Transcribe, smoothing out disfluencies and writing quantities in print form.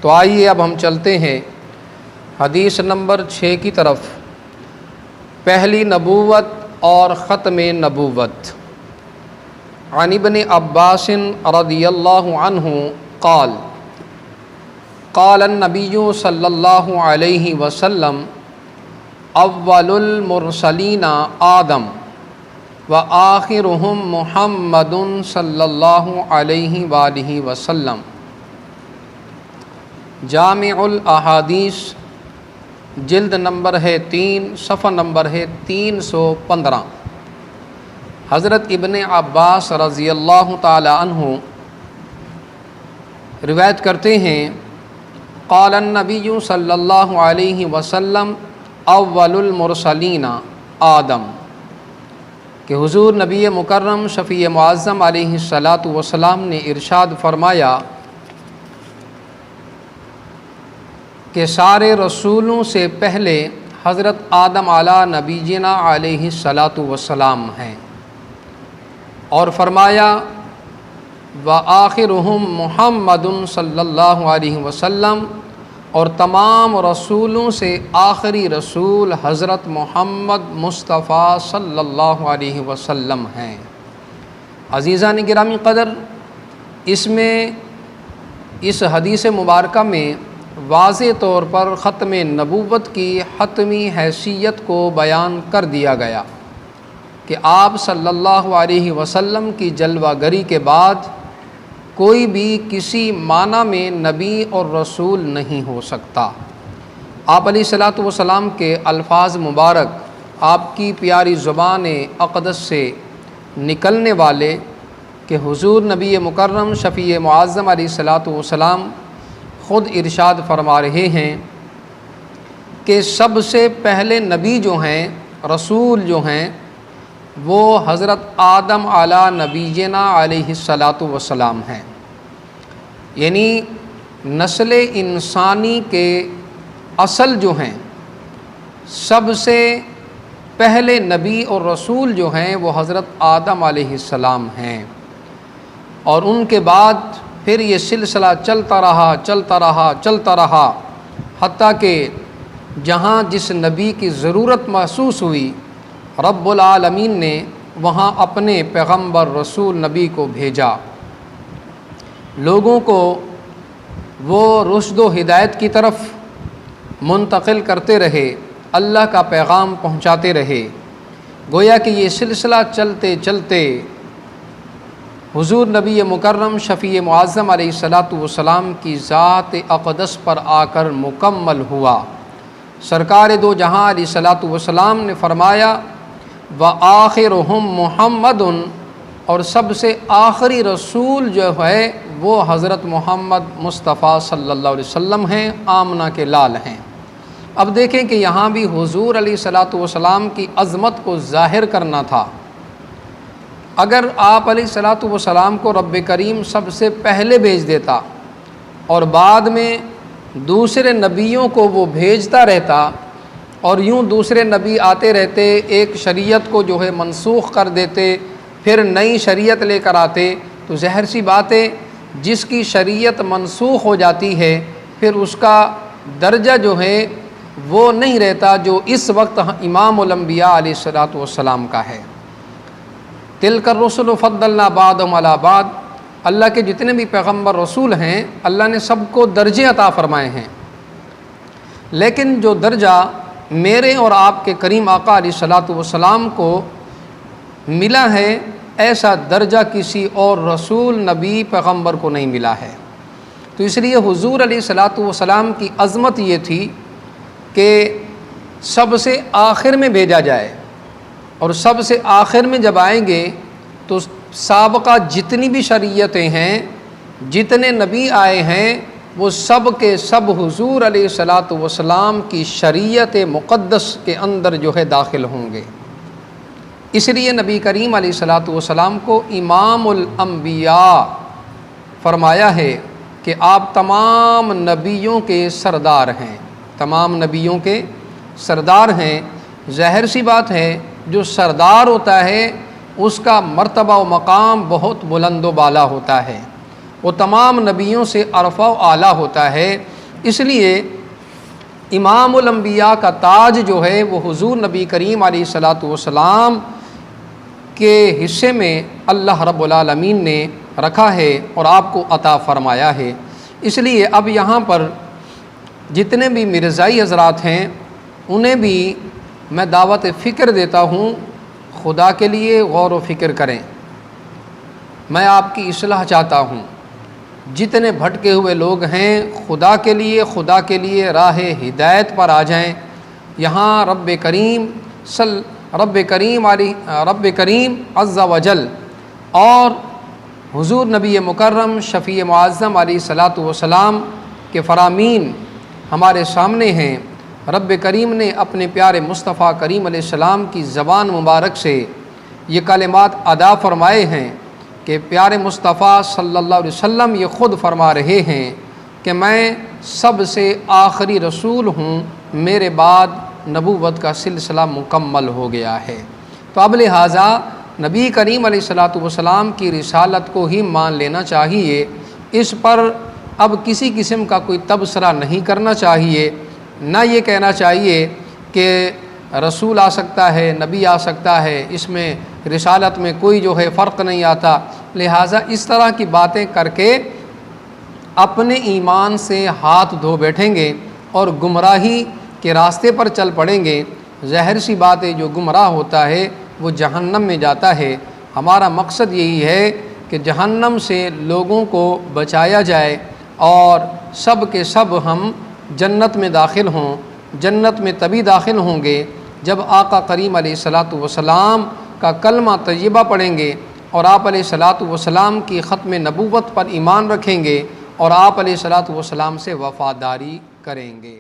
تو آئیے اب ہم چلتے ہیں حدیث نمبر 6 کی طرف، پہلی نبوت اور ختم نبوت۔ عن ابن عباس رضی اللہ عنہ قال قال النبی صلی اللہ علیہ وسلم اول المرسلین آدم وآخرهم محمد صلی اللہ علیہ وآلہ وسلم۔ جامع الاحادیث جلد نمبر ہے 3، صفحہ نمبر ہے 315۔ حضرت ابن عباس رضی اللہ تعالی عنہ روایت کرتے ہیں، قال النبی صلی اللہ علیہ وسلم اول المرسلین آدم، کہ حضور نبی مکرم شفیع معظم علیہ الصلاۃ والسلام نے ارشاد فرمایا کہ سارے رسولوں سے پہلے حضرت آدم علی نبینا علیہ الصلاۃ والسلام ہیں، اور فرمایا وآخرهم محمد صلی اللہ علیہ وسلم، اور تمام رسولوں سے آخری رسول حضرت محمد مصطفیٰ صلی اللہ علیہ وسلم ہیں۔ عزیزان گرامی قدر، اس حدیث مبارکہ میں واضح طور پر ختم نبوت کی حتمی حیثیت کو بیان کر دیا گیا کہ آپ صلی اللہ علیہ وسلم کی جلوہ گری کے بعد کوئی بھی کسی معنی میں نبی اور رسول نہیں ہو سکتا۔ آپ علیہ الصلاۃ والسلام کے الفاظ مبارک، آپ کی پیاری زبان اقدس سے نکلنے والے کہ حضور نبی مکرم شفیع معظم علیہ الصلاۃ والسلام خود ارشاد فرما رہے ہیں کہ سب سے پہلے نبی جو ہیں، رسول جو ہیں، وہ حضرت آدم علی نبینا علیہ الصلاۃ والسلام ہیں۔ یعنی نسل انسانی کے اصل جو ہیں، سب سے پہلے نبی اور رسول جو ہیں وہ حضرت آدم علیہ السلام ہیں، اور ان کے بعد پھر یہ سلسلہ چلتا رہا حتیٰ کہ جہاں جس نبی کی ضرورت محسوس ہوئی، رب العالمین نے وہاں اپنے پیغمبر رسول نبی کو بھیجا، لوگوں کو وہ رشد و ہدایت کی طرف منتقل کرتے رہے، اللہ کا پیغام پہنچاتے رہے۔ گویا کہ یہ سلسلہ چلتے چلتے حضور نبی مکرم شفیع معظم علیہ الصلاۃ والسلام کی ذات اقدس پر آ کر مکمل ہوا۔ سرکار دو جہاں علیہ الصلاۃ والسلام نے فرمایا وآخرهم محمد، اور سب سے آخری رسول جو ہے وہ حضرت محمد مصطفیٰ صلی اللہ علیہ وسلم ہیں، آمنہ کے لال ہیں۔ اب دیکھیں کہ یہاں بھی حضور علیہ الصلاۃ والسلام کی عظمت کو ظاہر کرنا تھا۔ اگر آپ علیہ الصلاۃ والسلام کو رب کریم سب سے پہلے بھیج دیتا اور بعد میں دوسرے نبیوں کو وہ بھیجتا رہتا، اور یوں دوسرے نبی آتے رہتے، ایک شریعت کو جو ہے منسوخ کر دیتے، پھر نئی شریعت لے کر آتے، تو ظاہر سی بات ہے جس کی شریعت منسوخ ہو جاتی ہے پھر اس کا درجہ جو ہے وہ نہیں رہتا جو اس وقت امام الانبیاء علیہ الصلاۃ والسلام کا ہے۔ تلک الرسل فضلنا بعضهم علی بعض، اللہ کے جتنے بھی پیغمبر رسول ہیں اللہ نے سب کو درجے عطا فرمائے ہیں، لیکن جو درجہ میرے اور آپ کے کریم آقا علیہ الصلاۃ والسلام کو ملا ہے، ایسا درجہ کسی اور رسول نبی پیغمبر کو نہیں ملا ہے۔ تو اس لیے حضور علیہ الصلاۃ والسلام کی عظمت یہ تھی کہ سب سے آخر میں بھیجا جائے، اور سب سے آخر میں جب آئیں گے تو سابقہ جتنی بھی شریعتیں ہیں، جتنے نبی آئے ہیں، وہ سب کے سب حضور علیہ الصلاۃ والسلام کی شریعت مقدس کے اندر جو ہے داخل ہوں گے۔ اس لیے نبی کریم علیہ الصلاۃ والسلام کو امام الانبیاء فرمایا ہے کہ آپ تمام نبیوں کے سردار ہیں، تمام نبیوں کے سردار ہیں۔ ظاہر سی بات ہے جو سردار ہوتا ہے اس کا مرتبہ و مقام بہت بلند و بالا ہوتا ہے، وہ تمام نبیوں سے ارفع و اعلیٰ ہوتا ہے۔ اس لیے امام الانبیاء کا تاج جو ہے وہ حضور نبی کریم علیہ الصلاۃ والسلام کے حصے میں اللہ رب العالمین نے رکھا ہے اور آپ کو عطا فرمایا ہے۔ اس لیے اب یہاں پر جتنے بھی مرزائی حضرات ہیں انہیں بھی میں دعوت فکر دیتا ہوں، خدا کے لیے غور و فکر کریں۔ میں آپ کی اصلاح چاہتا ہوں، جتنے بھٹکے ہوئے لوگ ہیں خدا کے لیے راہ ہدایت پر آ جائیں۔ یہاں رب کریم عز و جل اور حضور نبی مکرم شفیع معظم علیہ الصلاۃ والسلام کے فرامین ہمارے سامنے ہیں۔ رب کریم نے اپنے پیارے مصطفیٰ کریم علیہ السلام کی زبان مبارک سے یہ کلمات ادا فرمائے ہیں کہ پیارے مصطفیٰ صلی اللہ علیہ وسلم یہ خود فرما رہے ہیں کہ میں سب سے آخری رسول ہوں، میرے بعد نبوت کا سلسلہ مکمل ہو گیا ہے۔ تو اب لہٰذا نبی کریم علیہ الصلاۃ والسلام کی رسالت کو ہی مان لینا چاہیے، اس پر اب کسی قسم کا کوئی تبصرہ نہیں کرنا چاہیے، نہ یہ کہنا چاہیے کہ رسول آ سکتا ہے، نبی آ سکتا ہے، اس میں رسالت میں کوئی جو ہے فرق نہیں آتا۔ لہٰذا اس طرح کی باتیں کر کے اپنے ایمان سے ہاتھ دھو بیٹھیں گے اور گمراہی کے راستے پر چل پڑیں گے۔ ظاہر سی بات ہے، جو گمراہ ہوتا ہے وہ جہنم میں جاتا ہے۔ ہمارا مقصد یہی ہے کہ جہنم سے لوگوں کو بچایا جائے اور سب کے سب ہم جنت میں داخل ہوں۔ جنت میں تبھی داخل ہوں گے جب آقا کریم علیہ الصلاۃ والسلام کا کلمہ طیبہ پڑھیں گے اور آپ علیہ الصلاۃ والسلام کی ختم نبوت پر ایمان رکھیں گے اور آپ علیہ الصلاۃ والسلام سے وفاداری کریں گے۔